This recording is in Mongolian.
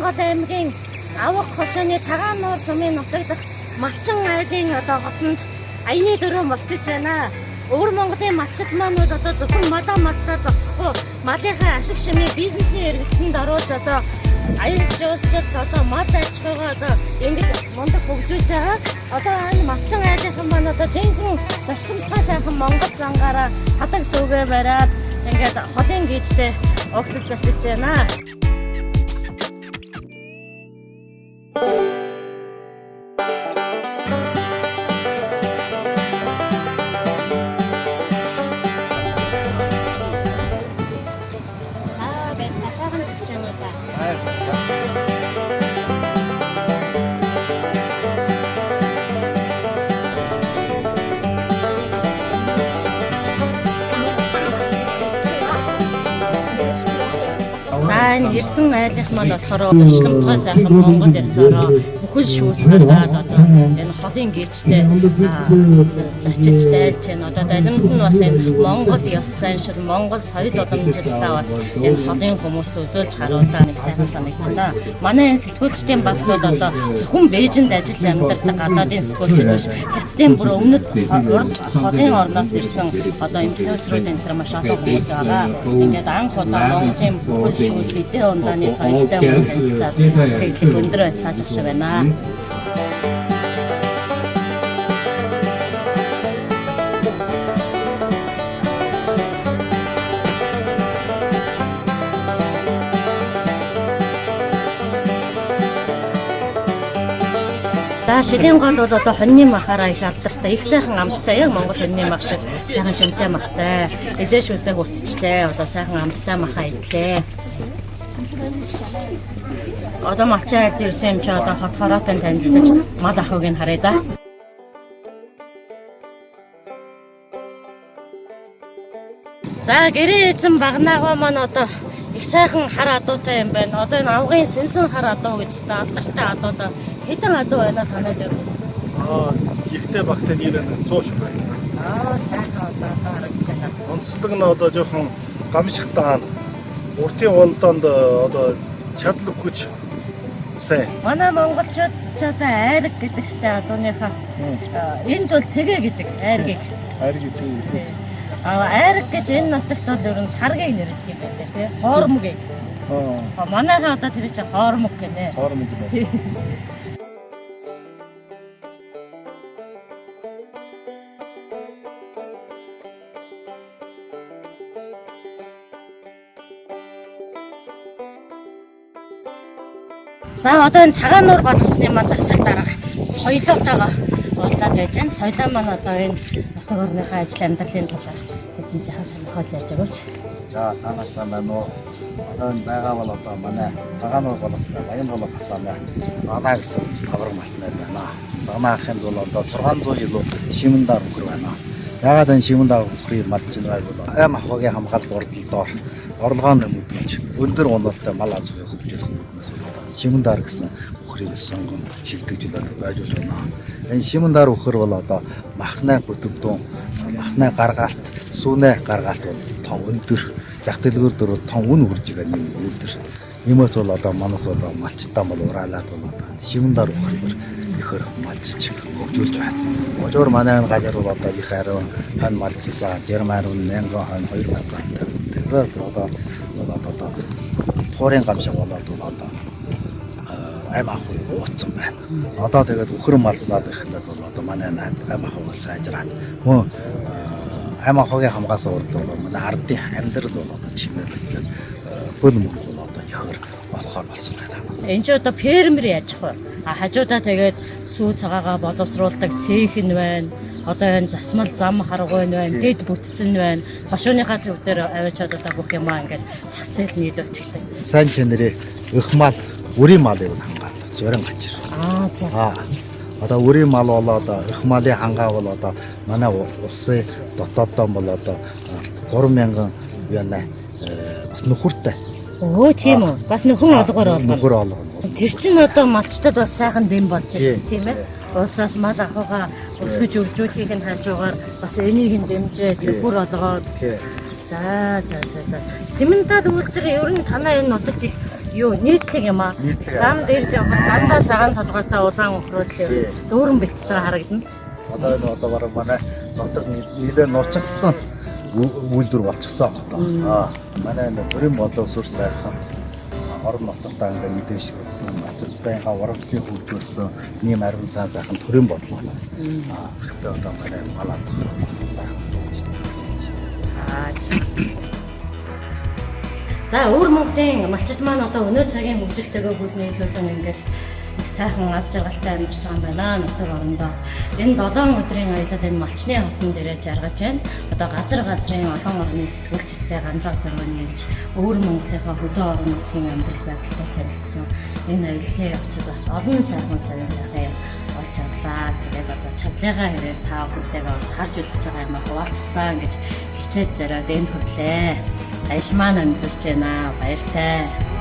Монголгол аймгийн Авга хошооны Цагаан нуур сумын нутаг дахь Малчин айлын одоо хотод аяны дөрөв мултаж байна. Өвөр Монголын малчид маань одоо зөвхөн малаа зогсохгүй малынхаа ашиг шимийг бизнесийн эргэлтэнд оруулж одоо аян жуулчид одоо мал аж ахуйгаа одоо ингэж мундаг хөгжүүлж байгаа. Одоо энэ Малчин айлынхан маань одоо жинхэнэ зочдтой сайхан Монгол зангаараа хадаг сүгэ бариад ингээд холын гişтэй огтд зочиж байна. Энэ ирсэн айлынх маань болохоор зөрчилдөмтэй сайхан Монгол ёсороо бүхэл шүүс гаргаад одоо энэ холын гişтэй зочиж дайлж байна. Одоо далимд нь бас энэ Монгол ёс заншил, Монгол соёл уламжлалаа бас энэ холын хүмүүс үзүүлж харуулаа нэг сайхан санагдчихна. Манай энэ сэтгүүлчдийн багт бол одоо зөвхөн Бээжинд ажиллаж амьдардаг гадаадын сэтгүүлчид биш, хятадын бүр өмнөд холын орноос ирсэн одоо инфлюенсерүүд энэ төр маш олон хүмүүс байгаа. Ингээд анх удаа Монголын бүхэл шүүс эдийн ундааны соёлтой хүмүүс сэтгэлд өндөр цааж ах шиг байна. Шилийн гол бол одоо хоньны махаараа их алдартай, их сайхан амттай, яг Монгол хоньны мах шиг сайхан шимтэй махтай. Эзэш үсэг утцчлээ, одоо сайхан амттай махаа идлээ. Одоо Малчин айлд ирсэн юм чи одоо хот хороотой танилцаж мал ахыг нь харъя да. За гэрээ эзэн багнаагаа маань одоо их сайхан хар адуутай юм байна. Одоо энэ авгын сэнсэн хар адуу гэж та алдартай адуудаа хэдэн адуу байна танай дээр? Ихтэй багтай нэр нь 100 шиг байна. Сайхан одоо харагдаж байна. Онцлог нь одоо жоохон гамшигтай уртын волдонд одоо чадлаг хүч сайн. Манай монголчууд ч одоо айраг гэдэг штэ адууныхаа. Энд бол цэгээ гэдэг айргийг. Айргийг цэгээ. Айраг гэж энэ нутагт бол ер нь таргийг нэрэлдэг юм байна тий. Хоормгийг. Манайхаа одоо тэр чинь хоормог гэнэ. Хоормог гэдэг. За одоо энэ Цагаан нуур болгосны маань засаг дараах соёлоотойгоо уулзаад байж байна. Соёлоо маань одоо энэ нутаг орныхаа ажил амьдралын талаар бидний жахан сонирхож ярьж өгөөч. За танаас байна уу? Одоо энэ байгаа бол одоо манай Цагаан нуур болгосны баян болог хасааны Данаа гэсэн авраг малтнаар байна. Данаахын бол одоо 600 жилүү Шимэндаар өхөр байна. Яагаад энэ Шимэндаар өхрийн малч байгаа бол аим ахуйн хамгаалалт урддалдоор орлогоонд мэдүүлж өндөр уналттай мал аж ахуйг хөгжүүлэх үүднээс Шимэндаар гэсэн өхрийг сонгон шилдэгжүүлээд байж байна. Энэ Шимэндаар өхөр бол одоо махнай бүтэвдэн, махнай гаргаалт, сүүнэ гаргаалт бол том өндөр, зах дэлгүүр дөрөв том үн хүрж байгаа юм үйлдэл. Иймээс бол одоо манус бол малчтаа бол ураалаад бол одоо Шимэндаар өхрөөр ихэр малчиж хөгжүүлж байна. Ожоор манай газар бол одоо их харин хан малчсан, Герман 1000 хан 2000 хан. Тэгэхээр одоо туурын гамшиг болоод одоо аим ахуй ууцсан байна. Одоо тэгээд өхөр малнаад ихлээд бол одоо манай аим ахуй бол сайжраад мөн аим ахуйн хамгаалсан урдлага бол манай ардын амьдрал бол одоо чимээлэгдээд бөл мөнгө бол одоо ихэр болохоор болсон байна. Энд ч одоо фермер яаж вэ? Хажуудаа тэгээд сүү цагаагаа боловсруулдаг цех нь байна. Одоо энэ засмал зам харгуй нь байна, дэд бүтцэн байна. Хошууныхаа төв дээр аваачаад одоо бүх юмаа ингээд зах зээлд нийлүүлчихдэг. Сайн чанарын их мал, үрийн малыг хангаадаг. Сөрөн гачир. За. Одоо үрийн мал болоод их малын хангаа бол одоо манай улсын дотооддоо бол одоо 3000 байна. Бас нөхөртэй. Тийм үү. Бас нөхөн олгоор олгоо. Нөхөр олгоо. Тэр чинь одоо малчтад бас сайхан дэм болж шүү дээ, тийм ээ. Улсаас мал ахуйгаа өсгөж өржүүлэхийг нь хажуугаар бас энийг нь дэмжиж бүр олгоод. За. Цементад үйлдвэр ер нь танаа энэ нутагт их юу нийтлэг юм аа. Нийтлэг. Зам дээр явбал дандаа цагаан толгойтой улаан өхрөөдлөө дүүрэн бэлтэж байгаа харагдана. Одоо бараг манай дотор нэлээд нуучсан үйлдвэр болчихсон. Манай төрийн бодлого сүр сайхан орон нутгатаа ингээ мэдээ шиг болсон. Ачаалтайгаа урагшлын хөгжүүлсэн ийм ариун сайхан төрийн бодлого. Гэхдээ одоо манай зах сайхан болж За өөр Монголын малчид маань одоо өнөө цагийн хөгжилтэйгээ бүл нийлүүлэн ингээд их сайхан аз жаргалтай амьдарч байгаа юм байна нутаг орондоо. Энэ 7 өдрийн аялал энэ малчны хотон дээрээ жаргаж байна. Одоо газрын олон орны сэтгүүлчдтэй ганцаар дөрвөн нийлж өөр Монголынхаа хөдөө орон нутгийн амьдрал байдалтай танилцсан. Энэ аяллаа явцад бас олон сайхан юм олж авлаа. Тэгээд одоо чадлыгаа хэрээр та бүхэндээ бас харж үзэж байгаа юм хуваалцсан гэж хичээж зориод энэ хөтлөө. Аялал маань өндөрлж байна. Баяртай.